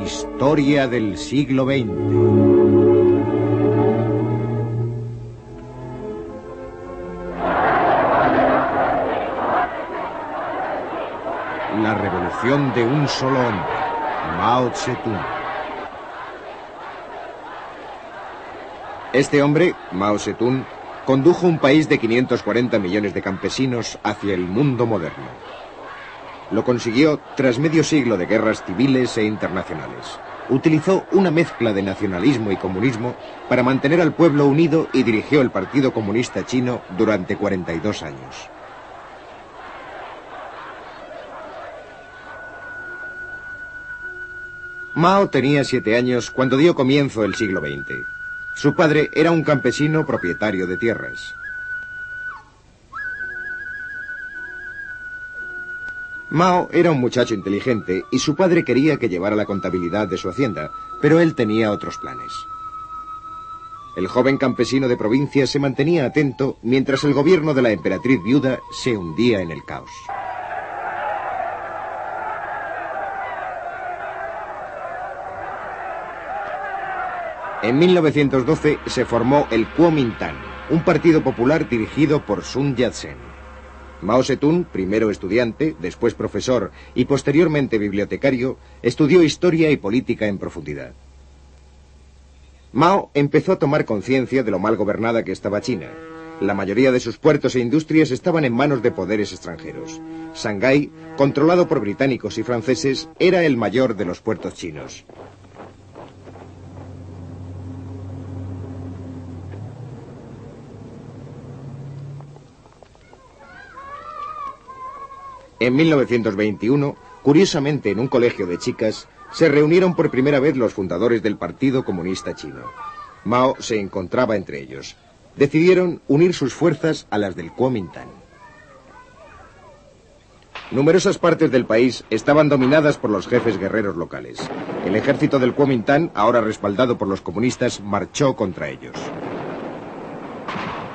Historia del siglo XX. La revolución de un solo hombre, Mao Zedong. Este hombre, Mao Zedong, condujo un país de 540 millones de campesinos hacia el mundo moderno. Lo consiguió tras medio siglo de guerras civiles e internacionales. Utilizó una mezcla de nacionalismo y comunismo para mantener al pueblo unido y dirigió el Partido Comunista Chino durante 42 años. Mao tenía 7 años cuando dio comienzo el siglo XX. Su padre era un campesino propietario de tierras. Mao era un muchacho inteligente y su padre quería que llevara la contabilidad de su hacienda, pero él tenía otros planes. El joven campesino de provincia se mantenía atento mientras el gobierno de la emperatriz viuda se hundía en el caos. En 1912 se formó el Kuomintang, un partido popular dirigido por Sun Yat-sen. Mao Zedong, primero estudiante, después profesor y posteriormente bibliotecario, estudió historia y política en profundidad. Mao empezó a tomar conciencia de lo mal gobernada que estaba China. La mayoría de sus puertos e industrias estaban en manos de poderes extranjeros. Shanghái, controlado por británicos y franceses, era el mayor de los puertos chinos. En 1921, curiosamente en un colegio de chicas, se reunieron por primera vez los fundadores del Partido Comunista Chino. Mao se encontraba entre ellos. Decidieron unir sus fuerzas a las del Kuomintang. Numerosas partes del país estaban dominadas por los jefes guerreros locales. El ejército del Kuomintang, ahora respaldado por los comunistas, marchó contra ellos.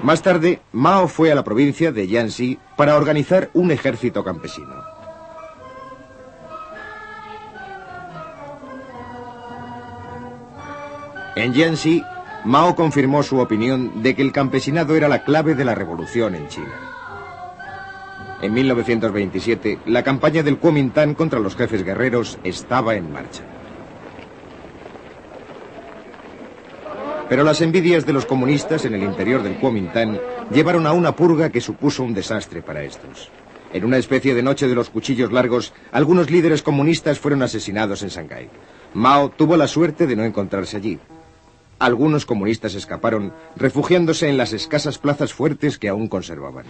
Más tarde, Mao fue a la provincia de Jiangxi para organizar un ejército campesino. En Jiangxi, Mao confirmó su opinión de que el campesinado era la clave de la revolución en China. En 1927, la campaña del Kuomintang contra los jefes guerreros estaba en marcha. Pero las envidias de los comunistas en el interior del Kuomintang llevaron a una purga que supuso un desastre para estos. En una especie de noche de los cuchillos largos, algunos líderes comunistas fueron asesinados en Shanghái. Mao tuvo la suerte de no encontrarse allí. Algunos comunistas escaparon, refugiándose en las escasas plazas fuertes que aún conservaban.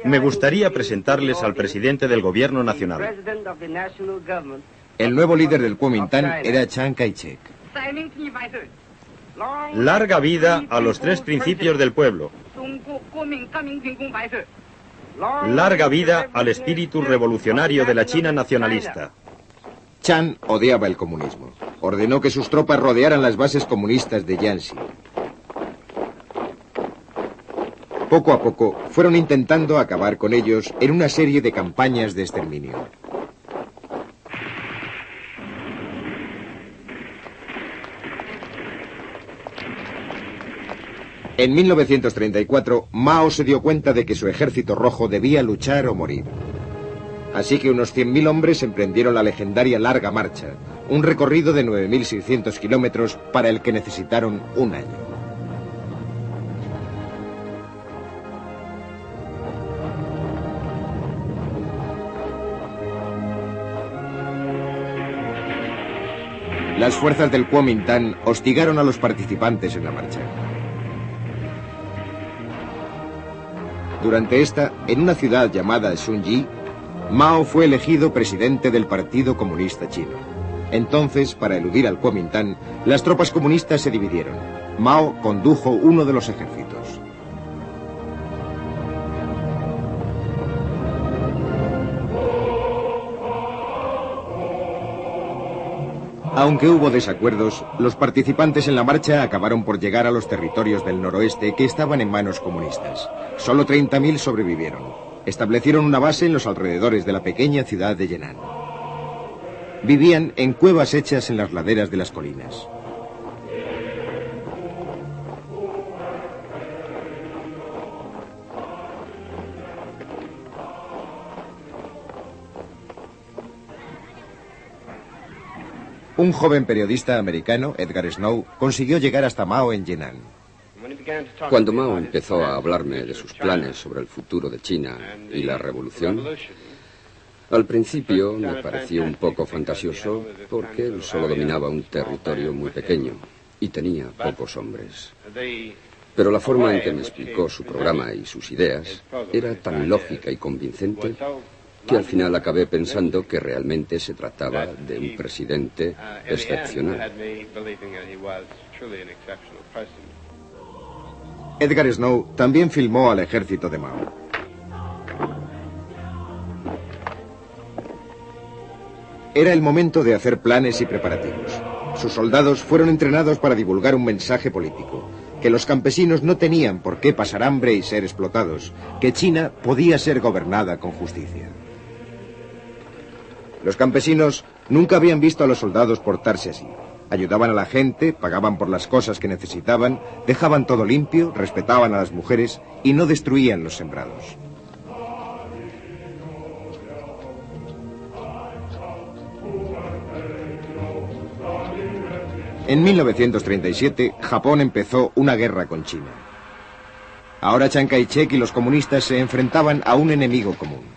Me gustaría presentarles al presidente del gobierno nacional. El nuevo líder del Kuomintang era Chiang Kai-shek. Larga vida a los 3 principios del pueblo. Larga vida al espíritu revolucionario de la China nacionalista. Chiang odiaba el comunismo. Ordenó que sus tropas rodearan las bases comunistas de Jiangxi. Poco a poco fueron intentando acabar con ellos en una serie de campañas de exterminio. En 1934, Mao se dio cuenta de que su ejército rojo debía luchar o morir. Así que unos 100.000 hombres emprendieron la legendaria Larga Marcha, un recorrido de 9.600 kilómetros para el que necesitaron un año. Las fuerzas del Kuomintang hostigaron a los participantes en la marcha. Durante esta, en una ciudad llamada Shunji, Mao fue elegido presidente del Partido Comunista Chino. Entonces, para eludir al Kuomintang, las tropas comunistas se dividieron. Mao condujo uno de los ejércitos. Aunque hubo desacuerdos, los participantes en la marcha acabaron por llegar a los territorios del noroeste que estaban en manos comunistas. Solo 30.000 sobrevivieron. Establecieron una base en los alrededores de la pequeña ciudad de Yenan. Vivían en cuevas hechas en las laderas de las colinas. Un joven periodista americano, Edgar Snow, consiguió llegar hasta Mao en Yenan. Cuando Mao empezó a hablarme de sus planes sobre el futuro de China y la revolución, al principio me pareció un poco fantasioso porque él solo dominaba un territorio muy pequeño y tenía pocos hombres. Pero la forma en que me explicó su programa y sus ideas era tan lógica y convincente que al final acabé pensando que realmente se trataba de un presidente excepcional. Edgar Snow también filmó al ejército de Mao. Era el momento de hacer planes y preparativos. Sus soldados fueron entrenados para divulgar un mensaje político, que los campesinos no tenían por qué pasar hambre y ser explotados, que China podía ser gobernada con justicia. Los campesinos nunca habían visto a los soldados portarse así. Ayudaban a la gente, pagaban por las cosas que necesitaban, dejaban todo limpio, respetaban a las mujeres y no destruían los sembrados. En 1937, Japón empezó una guerra con China. Ahora Chiang Kai-shek y los comunistas se enfrentaban a un enemigo común.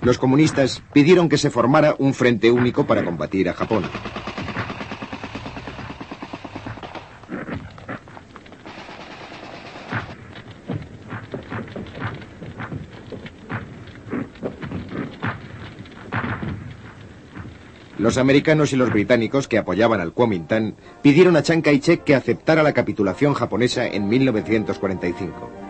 Los comunistas pidieron que se formara un frente único para combatir a Japón. Los americanos y los británicos que apoyaban al Kuomintang pidieron a Chiang Kai-shek que aceptara la capitulación japonesa en 1945.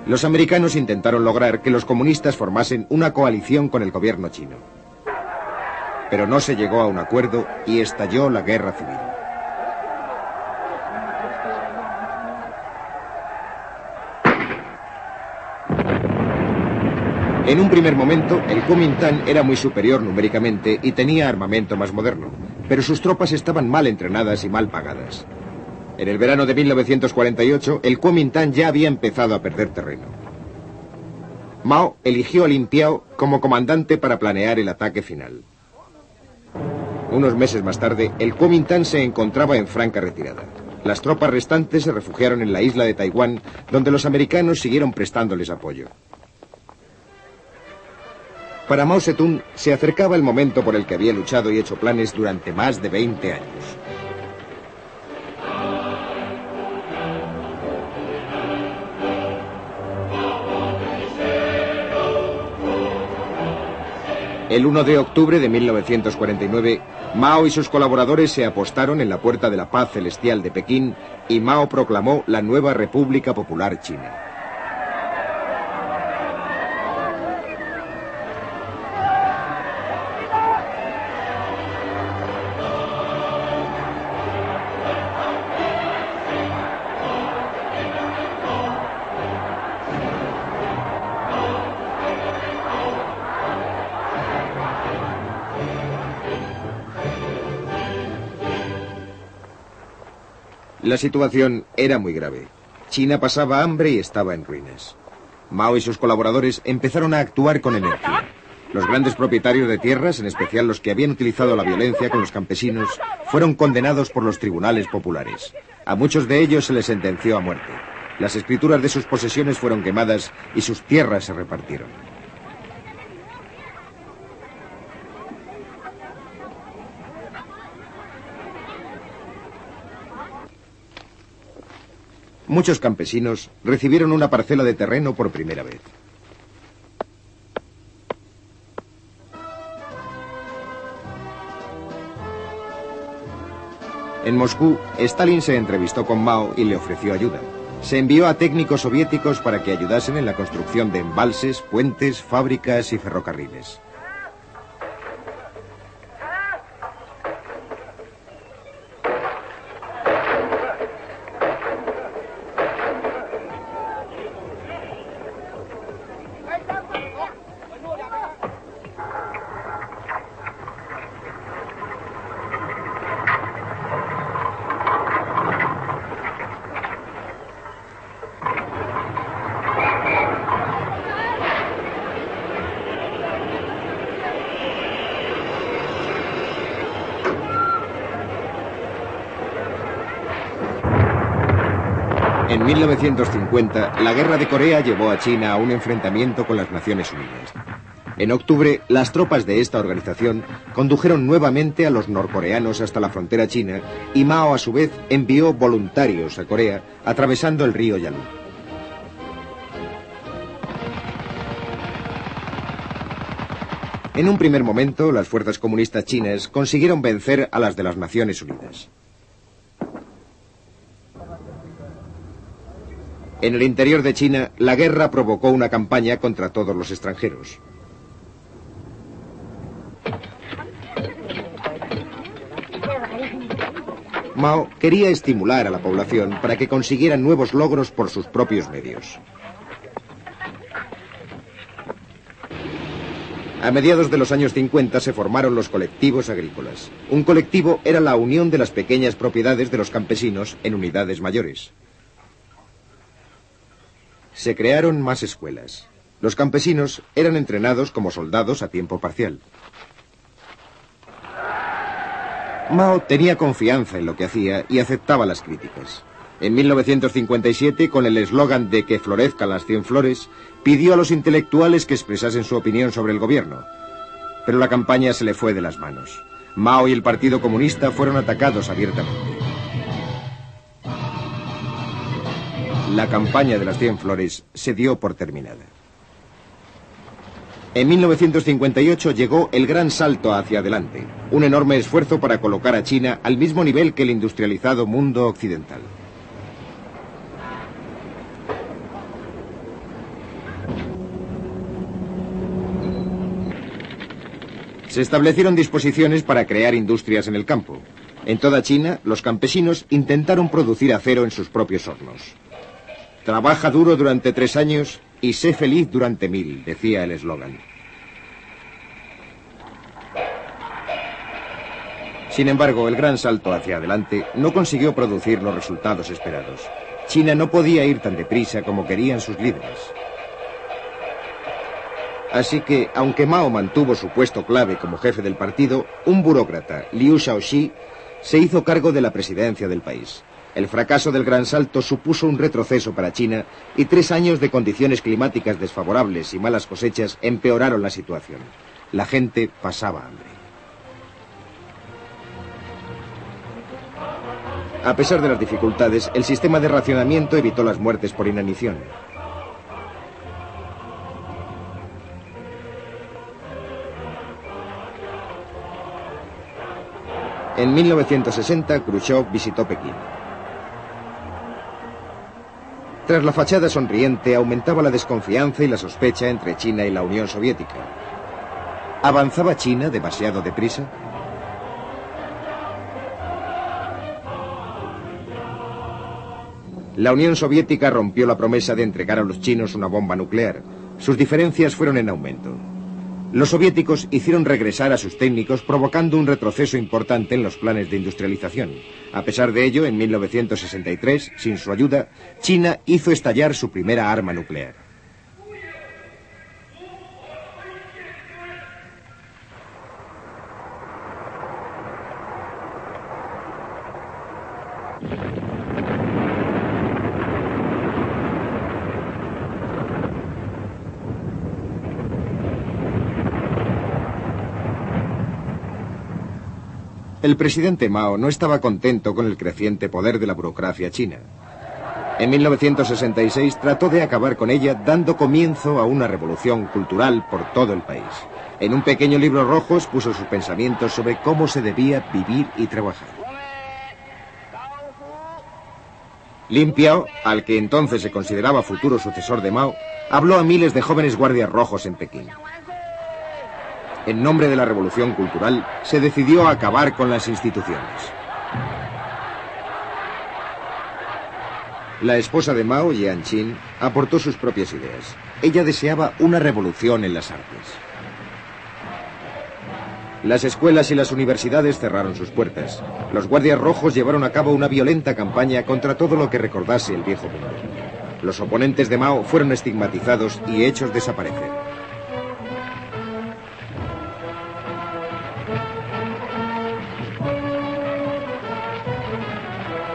Los americanos intentaron lograr que los comunistas formasen una coalición con el gobierno chino. Pero no se llegó a un acuerdo y estalló la guerra civil. En un primer momento, el Kuomintang era muy superior numéricamente y tenía armamento más moderno, pero sus tropas estaban mal entrenadas y mal pagadas. En el verano de 1948, el Kuomintang ya había empezado a perder terreno. Mao eligió a Lin Piao como comandante para planear el ataque final. Unos meses más tarde, el Kuomintang se encontraba en franca retirada. Las tropas restantes se refugiaron en la isla de Taiwán, donde los americanos siguieron prestándoles apoyo. Para Mao Zedong se acercaba el momento por el que había luchado y hecho planes durante más de 20 años. El 1 de octubre de 1949, Mao y sus colaboradores se apostaron en la Puerta de la Paz Celestial de Pekín y Mao proclamó la nueva República Popular China. La situación era muy grave. China pasaba hambre y estaba en ruinas. Mao y sus colaboradores empezaron a actuar con energía. Los grandes propietarios de tierras, en especial los que habían utilizado la violencia con los campesinos, fueron condenados por los tribunales populares. A muchos de ellos se les sentenció a muerte. Las escrituras de sus posesiones fueron quemadas y sus tierras se repartieron. Muchos campesinos recibieron una parcela de terreno por primera vez. En Moscú, Stalin se entrevistó con Mao y le ofreció ayuda. Se envió a técnicos soviéticos para que ayudasen en la construcción de embalses, puentes, fábricas y ferrocarriles. En 1950, la Guerra de Corea llevó a China a un enfrentamiento con las Naciones Unidas. En octubre, las tropas de esta organización condujeron nuevamente a los norcoreanos hasta la frontera china y Mao, a su vez, envió voluntarios a Corea atravesando el río Yalu. En un primer momento, las fuerzas comunistas chinas consiguieron vencer a las de las Naciones Unidas. En el interior de China, la guerra provocó una campaña contra todos los extranjeros. Mao quería estimular a la población para que consiguieran nuevos logros por sus propios medios. A mediados de los años 50 se formaron los colectivos agrícolas. Un colectivo era la unión de las pequeñas propiedades de los campesinos en unidades mayores. Se crearon más escuelas. Los campesinos eran entrenados como soldados a tiempo parcial. Mao tenía confianza en lo que hacía y aceptaba las críticas. En 1957, con el eslogan de que florezcan las 100 flores, pidió a los intelectuales que expresasen su opinión sobre el gobierno. Pero la campaña se le fue de las manos. Mao y el Partido Comunista fueron atacados abiertamente. La campaña de las 100 flores se dio por terminada. En 1958 llegó el gran salto hacia adelante, un enorme esfuerzo para colocar a China al mismo nivel que el industrializado mundo occidental. Se establecieron disposiciones para crear industrias en el campo. En toda China, los campesinos intentaron producir acero en sus propios hornos. Trabaja duro durante 3 años y sé feliz durante 1000, decía el eslogan. Sin embargo, el gran salto hacia adelante no consiguió producir los resultados esperados. China no podía ir tan deprisa como querían sus líderes. Así que, aunque Mao mantuvo su puesto clave como jefe del partido, un burócrata, Liu Shaoxi, se hizo cargo de la presidencia del país. El fracaso del gran salto supuso un retroceso para China y 3 años de condiciones climáticas desfavorables y malas cosechas empeoraron la situación. La gente pasaba hambre. A pesar de las dificultades, el sistema de racionamiento evitó las muertes por inanición. En 1960, Khrushchev visitó Pekín. Tras la fachada sonriente, aumentaba la desconfianza y la sospecha entre China y la Unión Soviética. ¿Avanzaba China demasiado deprisa? La Unión Soviética rompió la promesa de entregar a los chinos una bomba nuclear. Sus diferencias fueron en aumento. Los soviéticos hicieron regresar a sus técnicos, provocando un retroceso importante en los planes de industrialización. A pesar de ello, en 1963, sin su ayuda, China hizo estallar su primera arma nuclear. El presidente Mao no estaba contento con el creciente poder de la burocracia china. En 1966 trató de acabar con ella, dando comienzo a una revolución cultural por todo el país. En un pequeño libro rojo expuso sus pensamientos sobre cómo se debía vivir y trabajar. Lin Piao, al que entonces se consideraba futuro sucesor de Mao, habló a miles de jóvenes guardias rojos en Pekín. En nombre de la revolución cultural, se decidió acabar con las instituciones. La esposa de Mao, Jiang Qin, aportó sus propias ideas. Ella deseaba una revolución en las artes. Las escuelas y las universidades cerraron sus puertas. Los guardias rojos llevaron a cabo una violenta campaña contra todo lo que recordase el viejo mundo. Los oponentes de Mao fueron estigmatizados y hechos desaparecer.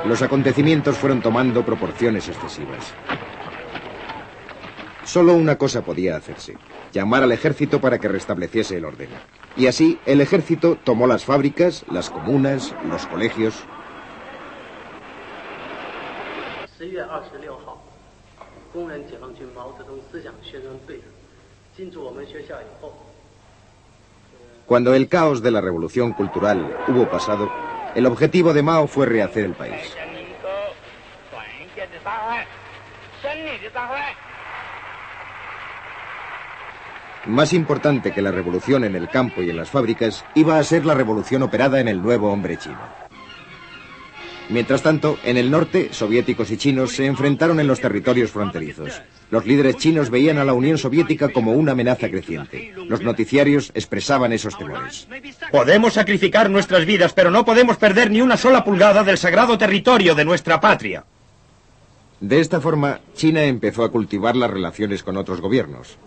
los acontecimientos fueron tomando proporciones excesivas. Solo una cosa podía hacerse: llamar al ejército para que restableciese el orden. Y así, el ejército tomó las fábricas, las comunas, los colegios. Cuando el caos de la revolución cultural hubo pasado, el objetivo de Mao fue rehacer el país. Más importante que la revolución en el campo y en las fábricas, iba a ser la revolución operada en el nuevo hombre chino. Mientras tanto, en el norte, soviéticos y chinos se enfrentaron en los territorios fronterizos. Los líderes chinos veían a la Unión Soviética como una amenaza creciente. Los noticiarios expresaban esos temores. Podemos sacrificar nuestras vidas, pero no podemos perder ni una sola pulgada del sagrado territorio de nuestra patria. De esta forma, China empezó a cultivar las relaciones con otros gobiernos.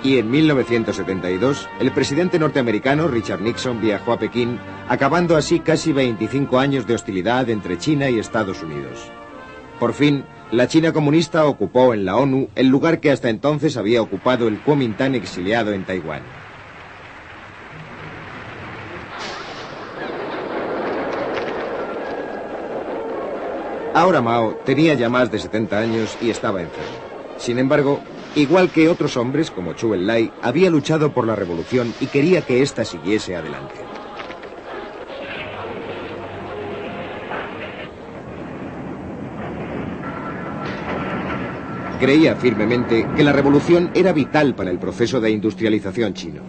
Y en 1972, el presidente norteamericano Richard Nixon viajó a Pekín, acabando así casi 25 años de hostilidad entre China y Estados Unidos. Por fin, la China comunista ocupó en la ONU el lugar que hasta entonces había ocupado el Kuomintang exiliado en Taiwán. Ahora Mao tenía ya más de 70 años y estaba enfermo. Sin embargo, igual que otros hombres como Zhou Enlai, había luchado por la revolución y quería que ésta siguiese adelante. Creía firmemente que la revolución era vital para el proceso de industrialización chino.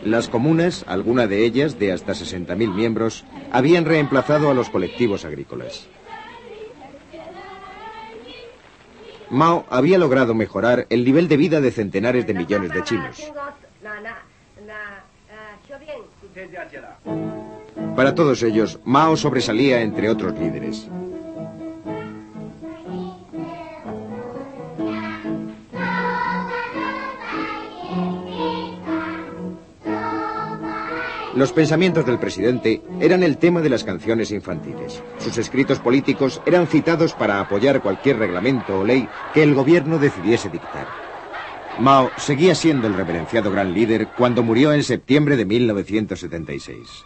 Las comunas, alguna de ellas de hasta 60.000 miembros, habían reemplazado a los colectivos agrícolas. Mao había logrado mejorar el nivel de vida de centenares de millones de chinos. Para todos ellos, Mao sobresalía entre otros líderes. Los pensamientos del presidente eran el tema de las canciones infantiles. Sus escritos políticos eran citados para apoyar cualquier reglamento o ley que el gobierno decidiese dictar. Mao seguía siendo el reverenciado gran líder cuando murió en septiembre de 1976.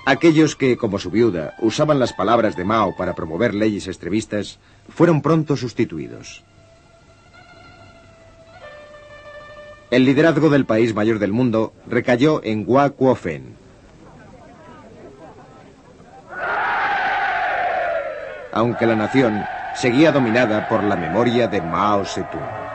Aquellos que, como su viuda, usaban las palabras de Mao para promover leyes extremistas, fueron pronto sustituidos. El liderazgo del país mayor del mundo recayó en Hua Kuo-fen. Aunque la nación seguía dominada por la memoria de Mao Zedong.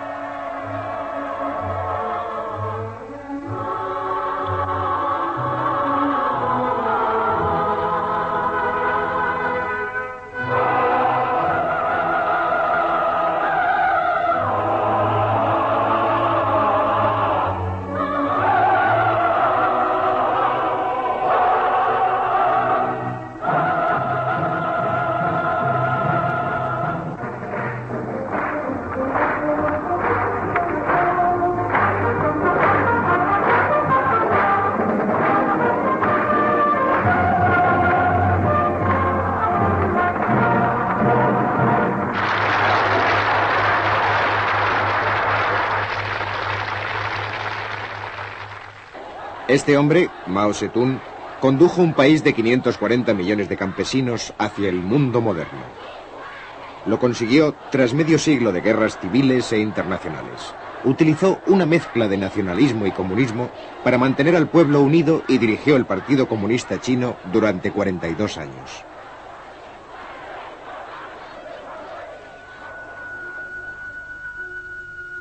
Este hombre, Mao Zedong, condujo un país de 540 millones de campesinos hacia el mundo moderno. Lo consiguió tras medio siglo de guerras civiles e internacionales. Utilizó una mezcla de nacionalismo y comunismo para mantener al pueblo unido y dirigió el Partido Comunista Chino durante 42 años.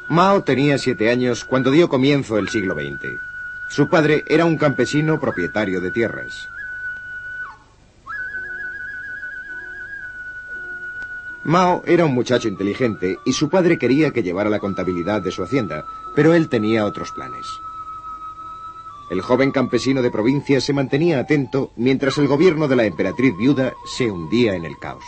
Mao tenía 7 años cuando dio comienzo el siglo XX. Su padre era un campesino propietario de tierras. Mao era un muchacho inteligente y su padre quería que llevara la contabilidad de su hacienda, pero él tenía otros planes. El joven campesino de provincia se mantenía atento mientras el gobierno de la emperatriz viuda se hundía en el caos.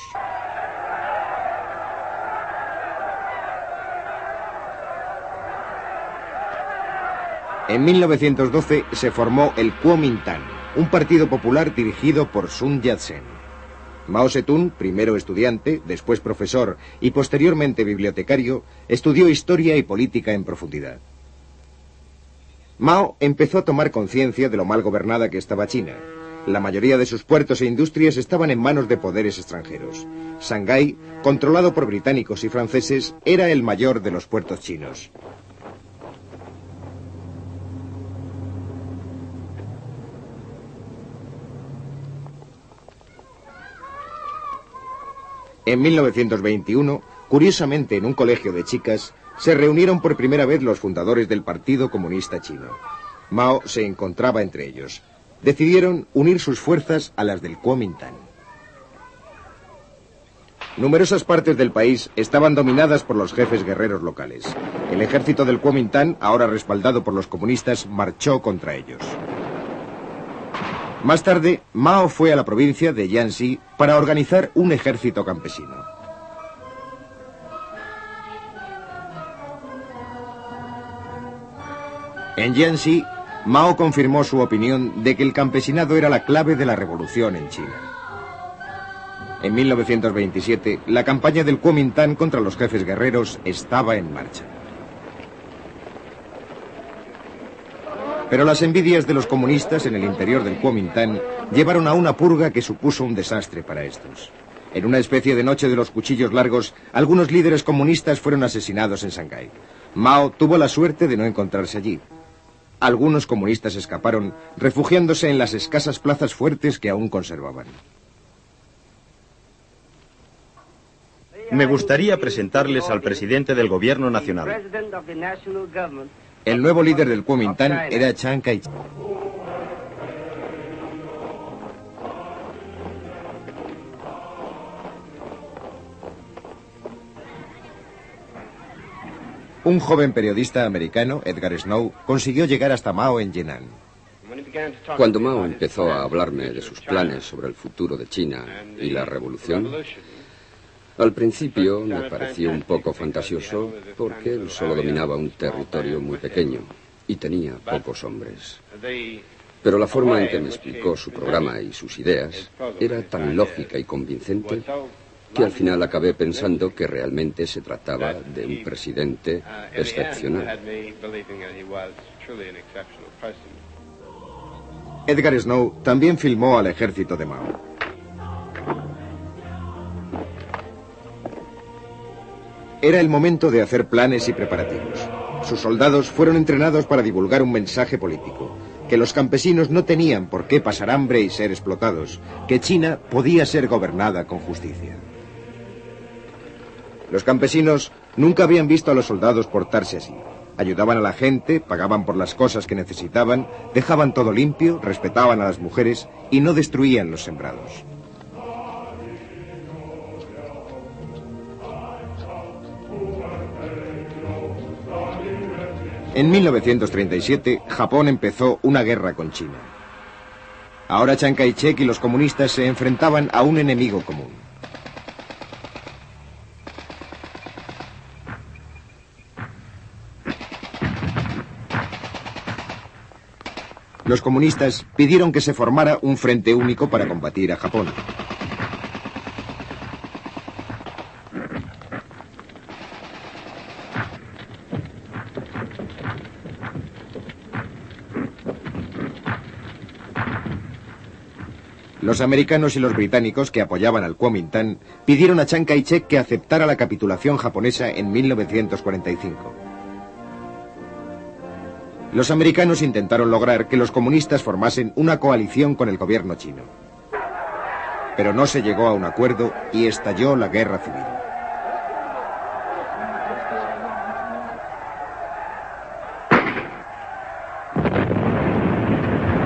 En 1912 se formó el Kuomintang, un partido popular dirigido por Sun Yat-sen. Mao Zedong, primero estudiante, después profesor y posteriormente bibliotecario, estudió historia y política en profundidad. Mao empezó a tomar conciencia de lo mal gobernada que estaba China. La mayoría de sus puertos e industrias estaban en manos de poderes extranjeros. Shanghái, controlado por británicos y franceses, era el mayor de los puertos chinos. En 1921, curiosamente en un colegio de chicas, se reunieron por primera vez los fundadores del Partido Comunista Chino. Mao se encontraba entre ellos. Decidieron unir sus fuerzas a las del Kuomintang. Numerosas partes del país estaban dominadas por los jefes guerreros locales. El ejército del Kuomintang, ahora respaldado por los comunistas, marchó contra ellos. Más tarde, Mao fue a la provincia de Jiangxi para organizar un ejército campesino. En Jiangxi, Mao confirmó su opinión de que el campesinado era la clave de la revolución en China. En 1927, la campaña del Kuomintang contra los jefes guerreros estaba en marcha. Pero las envidias de los comunistas en el interior del Kuomintang llevaron a una purga que supuso un desastre para estos. En una especie de noche de los cuchillos largos, algunos líderes comunistas fueron asesinados en Shanghái. Mao tuvo la suerte de no encontrarse allí. Algunos comunistas escaparon, refugiándose en las escasas plazas fuertes que aún conservaban. Me gustaría presentarles al presidente del gobierno nacional. El nuevo líder del Kuomintang era Chiang Kai-shek. Un joven periodista americano, Edgar Snow, consiguió llegar hasta Mao en Yenan. Cuando Mao empezó a hablarme de sus planes sobre el futuro de China y la revolución, al principio me pareció un poco fantasioso porque él solo dominaba un territorio muy pequeño y tenía pocos hombres. Pero la forma en que me explicó su programa y sus ideas era tan lógica y convincente que al final acabé pensando que realmente se trataba de un presidente excepcional. Edgar Snow también filmó al ejército de Mao. Era el momento de hacer planes y preparativos. Sus soldados fueron entrenados para divulgar un mensaje político, que los campesinos no tenían por qué pasar hambre y ser explotados, que China podía ser gobernada con justicia. Los campesinos nunca habían visto a los soldados portarse así. Ayudaban a la gente, pagaban por las cosas que necesitaban, dejaban todo limpio, respetaban a las mujeres y no destruían los sembrados. En 1937, Japón empezó una guerra con China. Ahora Chiang Kai-shek y los comunistas se enfrentaban a un enemigo común. Los comunistas pidieron que se formara un frente único para combatir a Japón. Los americanos y los británicos que apoyaban al Kuomintang pidieron a Chiang Kai-shek que aceptara la capitulación japonesa en 1945. Los americanos intentaron lograr que los comunistas formasen una coalición con el gobierno chino. Pero no se llegó a un acuerdo y estalló la guerra civil.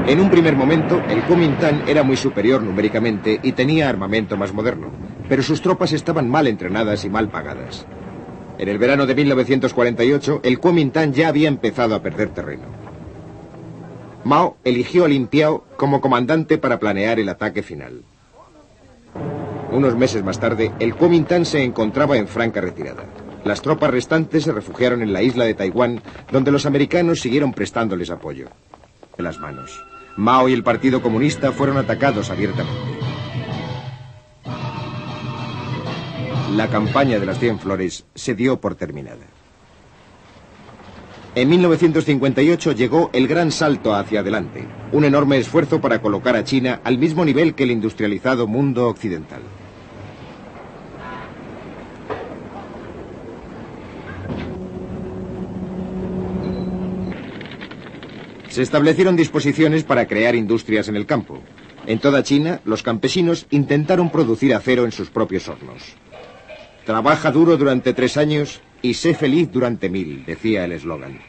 En un primer momento, el Kuomintang era muy superior numéricamente y tenía armamento más moderno, pero sus tropas estaban mal entrenadas y mal pagadas. En el verano de 1948, el Kuomintang ya había empezado a perder terreno. Mao eligió a Lin Piao como comandante para planear el ataque final. Unos meses más tarde, el Kuomintang se encontraba en franca retirada. Las tropas restantes se refugiaron en la isla de Taiwán, donde los americanos siguieron prestándoles apoyo. De las manos. Mao y el Partido Comunista fueron atacados abiertamente. La campaña de las 100 flores se dio por terminada. En 1958 llegó el gran salto hacia adelante, un enorme esfuerzo para colocar a China al mismo nivel que el industrializado mundo occidental. Se establecieron disposiciones para crear industrias en el campo. En toda China, los campesinos intentaron producir acero en sus propios hornos. Trabaja duro durante 3 años y sé feliz durante 1000, decía el eslogan.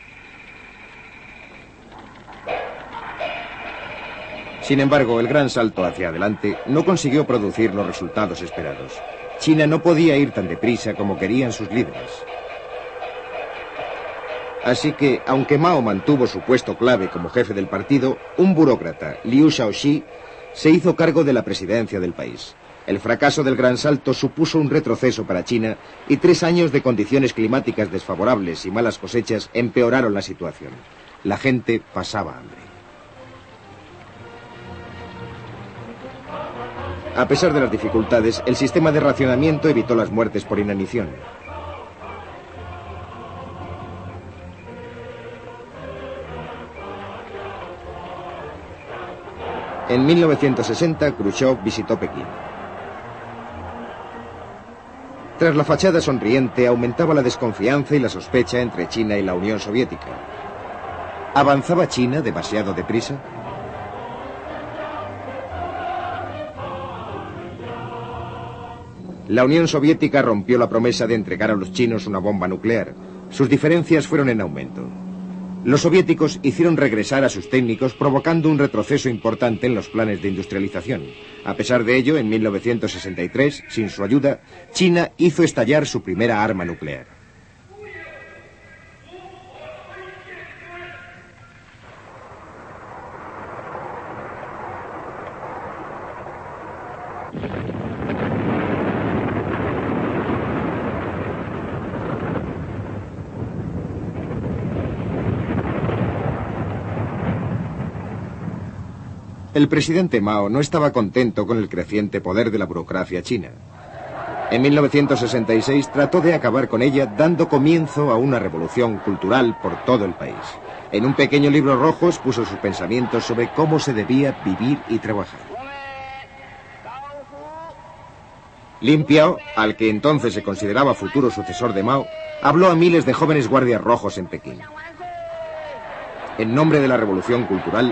Sin embargo, el gran salto hacia adelante no consiguió producir los resultados esperados. China no podía ir tan deprisa como querían sus líderes. Así que, aunque Mao mantuvo su puesto clave como jefe del partido, un burócrata, Liu Shaoxi, se hizo cargo de la presidencia del país. El fracaso del gran salto supuso un retroceso para China y 3 años de condiciones climáticas desfavorables y malas cosechas empeoraron la situación. La gente pasaba hambre. A pesar de las dificultades, el sistema de racionamiento evitó las muertes por inanición. En 1960, Khrushchev visitó Pekín. Tras la fachada sonriente, aumentaba la desconfianza y la sospecha entre China y la Unión Soviética. ¿Avanzaba China demasiado deprisa? La Unión Soviética rompió la promesa de entregar a los chinos una bomba nuclear. Sus diferencias fueron en aumento. Los soviéticos hicieron regresar a sus técnicos, provocando un retroceso importante en los planes de industrialización. A pesar de ello, en 1963, sin su ayuda, China hizo estallar su primera arma nuclear. El presidente Mao no estaba contento con el creciente poder de la burocracia china. En 1966 trató de acabar con ella, dando comienzo a una revolución cultural por todo el país. En un pequeño libro rojo expuso sus pensamientos sobre cómo se debía vivir y trabajar. Lin Piao, al que entonces se consideraba futuro sucesor de Mao, habló a miles de jóvenes guardias rojos en Pekín. En nombre de la revolución cultural,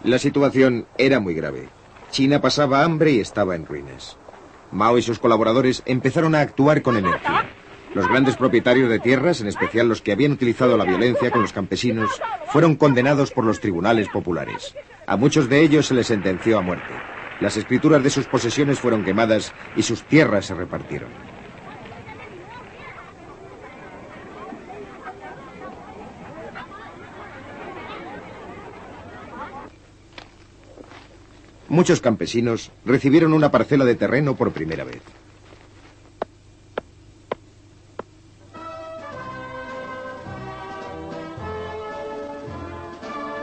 la situación era muy grave. China pasaba hambre y estaba en ruinas. Mao y sus colaboradores empezaron a actuar con energía. Los grandes propietarios de tierras, en especial los que habían utilizado la violencia con los campesinos, fueron condenados por los tribunales populares. A muchos de ellos se les sentenció a muerte. Las escrituras de sus posesiones fueron quemadas y sus tierras se repartieron. Muchos campesinos recibieron una parcela de terreno por primera vez.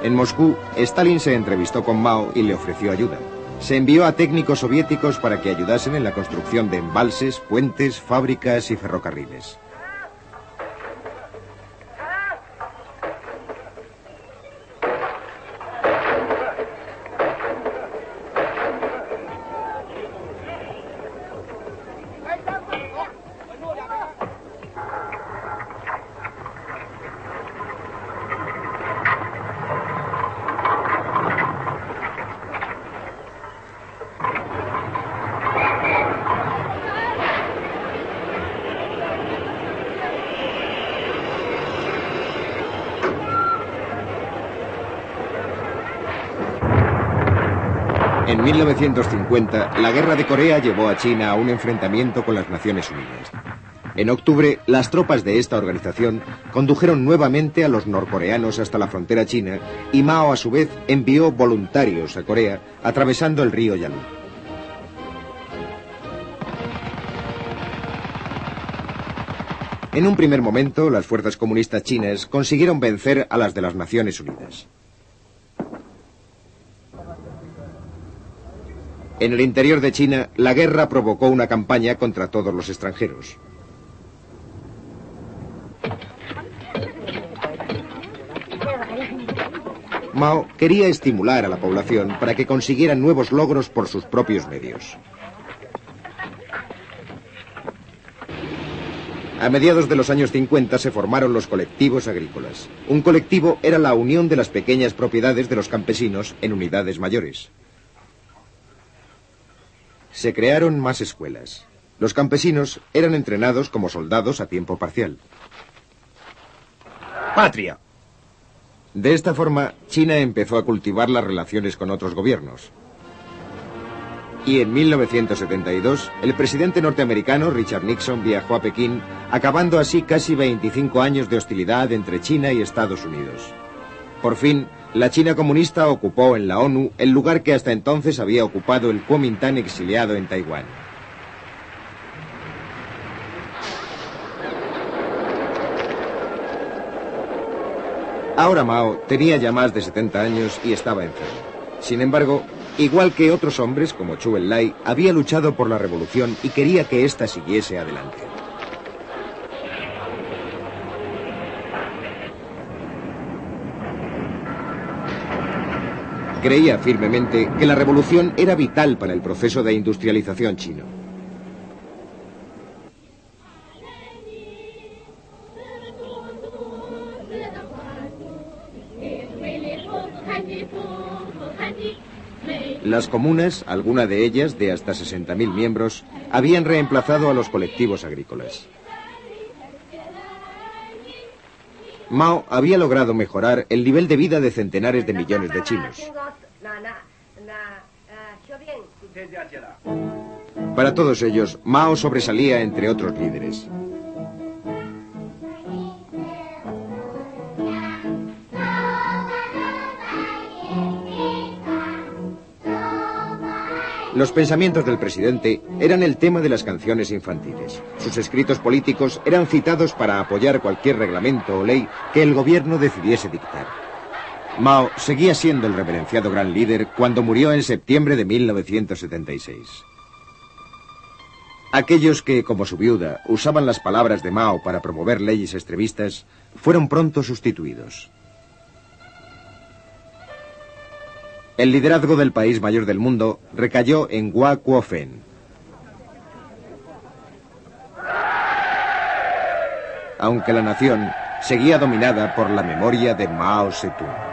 En Moscú, Stalin se entrevistó con Mao y le ofreció ayuda. Se envió a técnicos soviéticos para que ayudasen en la construcción de embalses, puentes, fábricas y ferrocarriles. En 1950, la Guerra de Corea llevó a China a un enfrentamiento con las Naciones Unidas. En octubre, las tropas de esta organización condujeron nuevamente a los norcoreanos hasta la frontera china y Mao, a su vez, envió voluntarios a Corea atravesando el río Yalu. En un primer momento, las fuerzas comunistas chinas consiguieron vencer a las de las Naciones Unidas. En el interior de China, la guerra provocó una campaña contra todos los extranjeros. Mao quería estimular a la población para que consiguieran nuevos logros por sus propios medios. A mediados de los años 50 se formaron los colectivos agrícolas. Un colectivo era la unión de las pequeñas propiedades de los campesinos en unidades mayores. Se crearon más escuelas. Los campesinos eran entrenados como soldados a tiempo parcial. Patria. De esta forma, China empezó a cultivar las relaciones con otros gobiernos. Y en 1972, el presidente norteamericano Richard Nixon viajó a Pekín, acabando así casi 25 años de hostilidad entre China y Estados Unidos. Por fin, la China comunista ocupó en la ONU el lugar que hasta entonces había ocupado el Kuomintang exiliado en Taiwán. Ahora Mao tenía ya más de 70 años y estaba enfermo. Sin embargo, igual que otros hombres como Zhou Enlai, había luchado por la revolución y quería que ésta siguiese adelante. Creía firmemente que la revolución era vital para el proceso de industrialización chino. Las comunas, alguna de ellas de hasta 60.000 miembros, habían reemplazado a los colectivos agrícolas. Mao había logrado mejorar el nivel de vida de centenares de millones de chinos. Para todos ellos, Mao sobresalía entre otros líderes. Los pensamientos del presidente eran el tema de las canciones infantiles. Sus escritos políticos eran citados para apoyar cualquier reglamento o ley que el gobierno decidiese dictar. Mao seguía siendo el reverenciado gran líder cuando murió en septiembre de 1976. Aquellos que, como su viuda, usaban las palabras de Mao para promover leyes extremistas, fueron pronto sustituidos. El liderazgo del país mayor del mundo recayó en Hua Kuo-fen. Aunque la nación seguía dominada por la memoria de Mao Zedong.